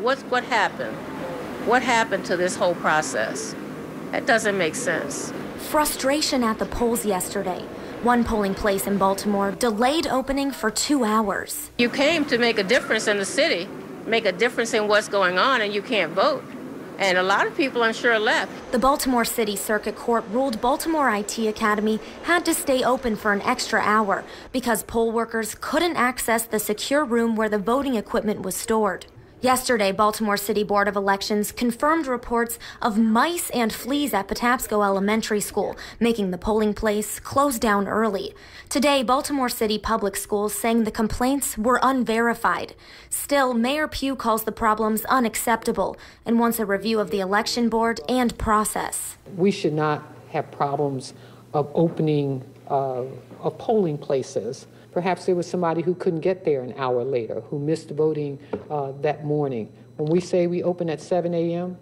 what happened? What happened to this whole process? That doesn't make sense. Frustration at the polls yesterday. One polling place in Baltimore delayed opening for 2 hours. You came to make a difference in the city, make a difference in what's going on, and you can't vote. And a lot of people, I'm sure, left. The Baltimore City Circuit Court ruled Baltimore IT Academy had to stay open for an extra hour because poll workers couldn't access the secure room where the voting equipment was stored. Yesterday, Baltimore City Board of Elections confirmed reports of mice and fleas at Patapsco Elementary School, making the polling place close down early. Today, Baltimore City Public Schools saying the complaints were unverified. Still, Mayor Pugh calls the problems unacceptable and wants a review of the election board and process. We should not have problems of opening of polling places. Perhaps there was somebody who couldn't get there an hour later, who missed voting that morning. When we say we open at 7 a.m.,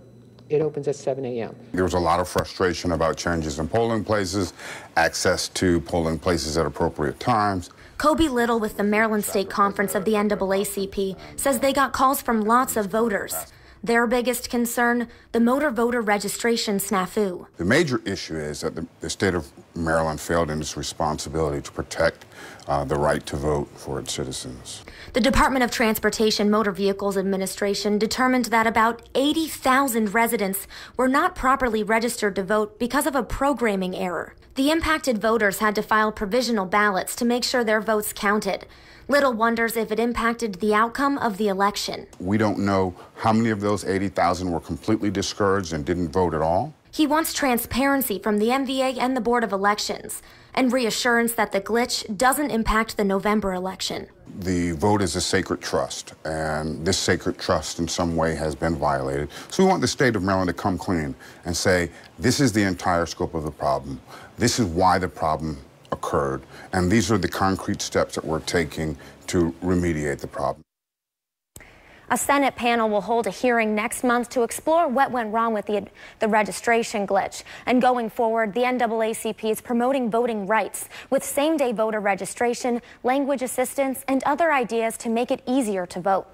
it opens at 7 a.m. There was a lot of frustration about changes in polling places, access to polling places at appropriate times. Kobe Little with the Maryland State Conference of the NAACP says they got calls from lots of voters. Their biggest concern, the motor voter registration snafu. The major issue is that the state of Maryland failed in its responsibility to protect the right to vote for its citizens. The Department of Transportation Motor Vehicles Administration determined that about 80,000 residents were not properly registered to vote because of a programming error. The impacted voters had to file provisional ballots to make sure their votes counted. Little wonders if it impacted the outcome of the election. We don't know how many of those 80,000 were completely discouraged and didn't vote at all. He wants transparency from the MVA and the Board of Elections and reassurance that the glitch doesn't impact the November election. The vote is a sacred trust, and this sacred trust in some way has been violated. So we want the state of Maryland to come clean and say, this is the entire scope of the problem. This is why the problem occurred, and these are the concrete steps that we're taking to remediate the problem. A Senate panel will hold a hearing next month to explore what went wrong with the registration glitch. And going forward, the NAACP is promoting voting rights with same-day voter registration, language assistance, and other ideas to make it easier to vote.